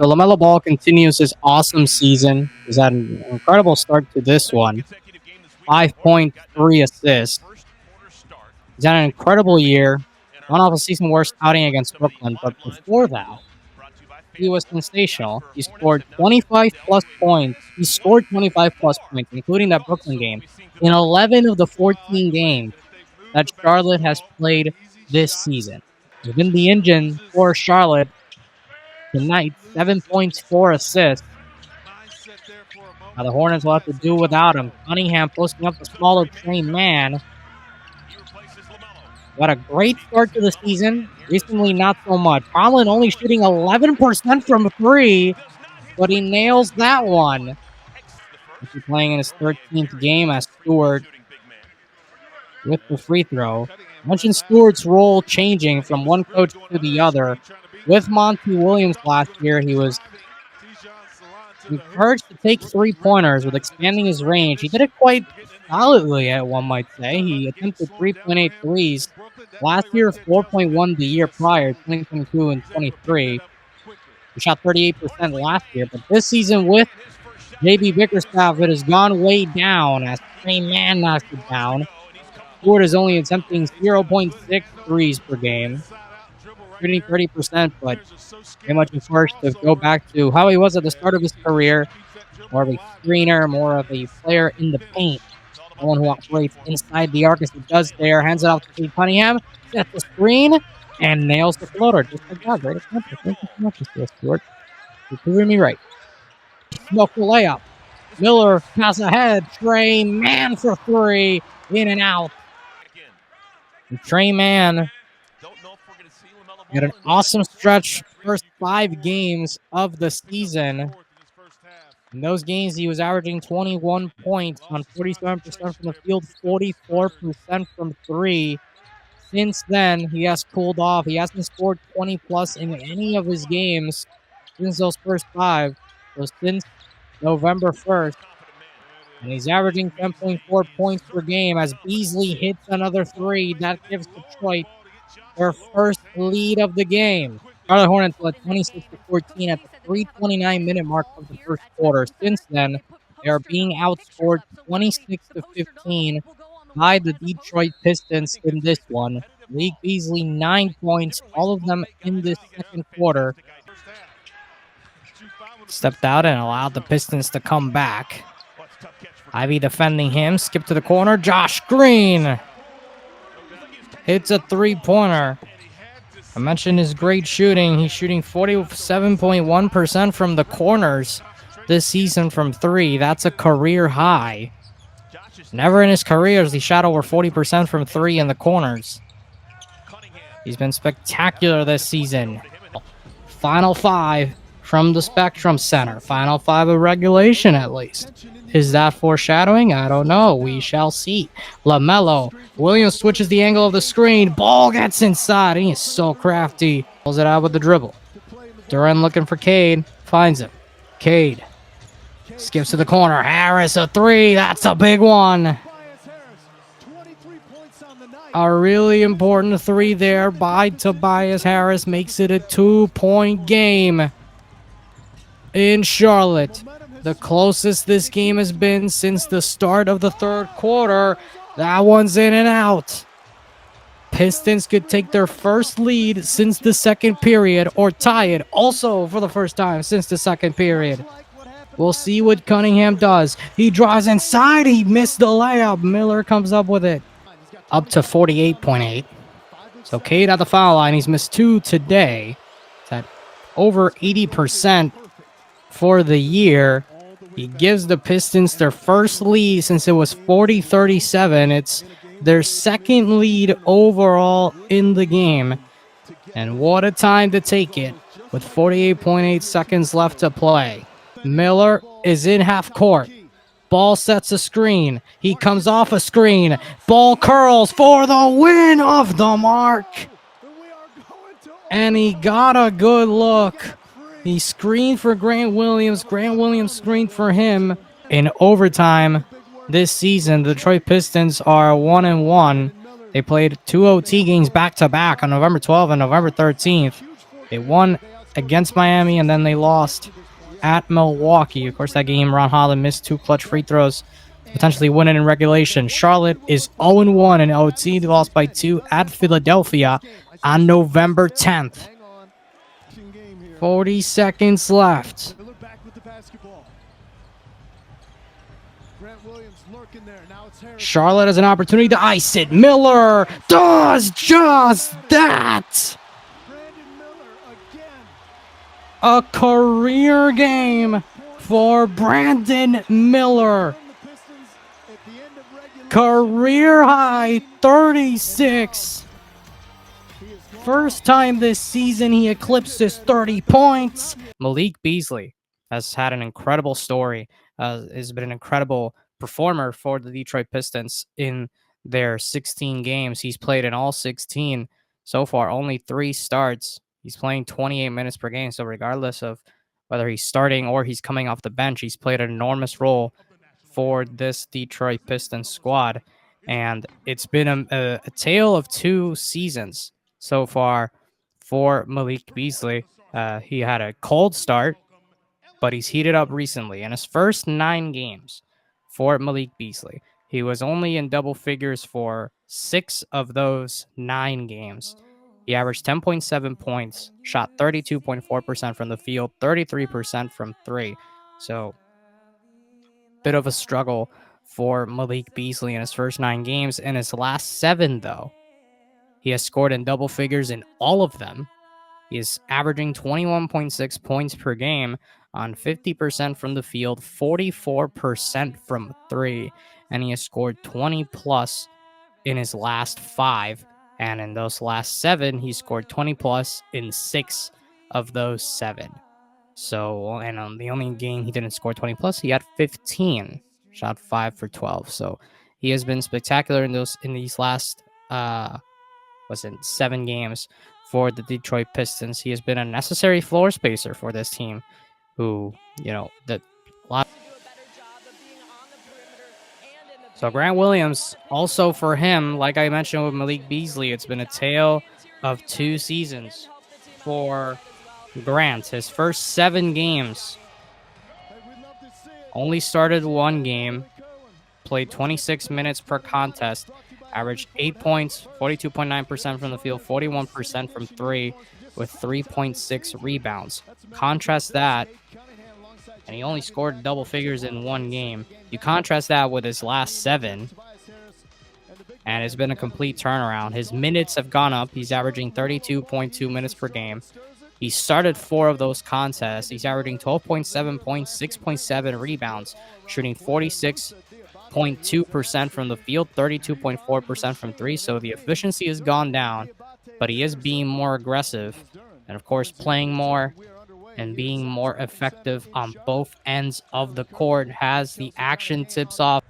So LaMelo Ball continues his awesome season. He's had an incredible start to this one. 5.3 assists. He's had an incredible year. One off a season worst outing against Brooklyn, but before that, he was sensational. He scored 25 plus points. He scored 25 plus points, including that Brooklyn game, in 11 of the 14 games that Charlotte has played this season. He's been the engine for Charlotte tonight. 7 points, 4 assists. Now the Hornets will have to do without him. Cunningham posting up the smaller train man. Got a great start to the season. Recently, not so much. Holland only shooting 11% from 3, but he nails that one. He's playing in his 13th game as Stewart with the free throw. I mentioned Stewart's role changing from one coach to the other. With Monty Williams last year, he was encouraged to take three-pointers with expanding his range. He did it quite solidly, one might say. He attempted 3.8 threes. Last year, 4.1 the year prior, 2022 and 23. He shot 38% last year, but this season with J.B. Bickerstaff, it has gone way down as Trey Mann knocks it down. Stewart is only attempting 0.6 threes per game, shooting 30%, but very much encouraged to go back to how he was at the start of his career. More of a screener, more of a player in the paint. Someone who operates inside the arc as he does there. Hands it off to Steve Cunningham. Gets the screen and nails the floater. Just like that. Great attempt. Thank you so much, Stewart. You're proving me right. Smoke the layup. Miller pass ahead. Trey Mann for 3. In and out. And Trey Mann had an awesome stretch first 5 games of the season. In those games, he was averaging 21 points on 47% from the field, 44% from 3. Since then, he has cooled off. He hasn't scored 20-plus in any of his games since those first 5. So since November 1st. And he's averaging 10.4 points per game as Beasley hits another 3. That gives Detroit their first lead of the game. Charlotte Hornets led 26-14 at the 3:29-minute mark of the first quarter. Since then, they are being outscored 26-15 by the Detroit Pistons in this one. League Beasley 9 points, all of them in this second quarter. Stepped out and allowed the Pistons to come back. Ivy defending him, skip to the corner. Josh Green hits a three-pointer. I mentioned his great shooting. He's shooting 47.1% from the corners this season from 3. That's a career high. Never in his career has he shot over 40% from 3 in the corners. He's been spectacular this season. Final 5 from the Spectrum Center. Final 5 of regulation, at least. Is that foreshadowing? I don't know. We shall see. LaMelo. Williams switches the angle of the screen. Ball gets inside. He is so crafty. Pulls it out with the dribble. Duran looking for Cade. Finds him. Cade. Skips to the corner. Harris, a 3. That's a big one. A really important 3 there by Tobias Harris. Makes it a 2-point game in Charlotte. The closest this game has been since the start of the third quarter. That one's in and out. Pistons could take their first lead since the second period or tie it also for the first time since the second period. We'll see what Cunningham does. He draws inside. He missed the layup. Miller comes up with it. Up to 48.8. So Cade at the foul line. He's missed 2 today. It's at over 80% for the year. He gives the Pistons their first lead since it was 40-37. It's their second lead overall in the game. And what a time to take it with 48.8 seconds left to play. Miller is in half court. Ball sets a screen. He comes off a screen. Ball curls for the win off the mark. And he got a good look. He screened for Grant Williams. Grant Williams screened for him. In overtime this season, the Detroit Pistons are 1-1. They played 2 OT games back-to-back on November 12th and November 13th. They won against Miami, and then they lost at Milwaukee. Of course, that game, Ron Holland missed 2 clutch free throws to potentially win it in regulation. Charlotte is 0-1 in OT. They lost by 2 at Philadelphia on November 10th. 40 seconds left. Charlotte has an opportunity to ice it. Miller does just that. A career game for Brandon Miller. Career high 36. First time this season he eclipsed his 30 points. Malik Beasley has had an incredible story. Has been an incredible performer for the Detroit Pistons in their 16 games. He's played in all 16 so far, only 3 starts. He's playing 28 minutes per game, so regardless of whether he's starting or he's coming off the bench, he's played an enormous role for this Detroit Pistons squad. And it's been a tale of 2 seasons so far for Malik Beasley. He had a cold start, but he's heated up recently. In his first 9 games for Malik Beasley, he was only in double figures for 6 of those 9 games. He averaged 10.7 points, shot 32.4% from the field, 33% from 3. So, bit of a struggle for Malik Beasley in his first 9 games. In his last 7, though, he has scored in double figures in all of them. He is averaging 21.6 points per game on 50% from the field, 44% from 3, and he has scored 20 plus in his last 5. And in those last 7, he scored 20 plus in 6 of those 7. So, and on the only game he didn't score 20 plus, he had 15, shot 5 for 12. So he has been spectacular in these last 7 games for the Detroit Pistons. He has been a necessary floor spacer for this team, who, So Grant Williams, also for him, like I mentioned with Malik Beasley, it's been a tale of 2 seasons for Grant. His first 7 games, only started 1 game, played 26 minutes per contest, averaged 8 points, 42.9% from the field, 41% from 3, with 3.6 rebounds. Contrast that, and he only scored double figures in 1 game. You contrast that with his last 7, and it's been a complete turnaround. His minutes have gone up. He's averaging 32.2 minutes per game. He started 4 of those contests. He's averaging 12.7 points, 6.7 rebounds, shooting 46.2% from the field, 32.4% from 3. So the efficiency has gone down, but he is being more aggressive and, of course, playing more and being more effective on both ends of the court. As the action tips off,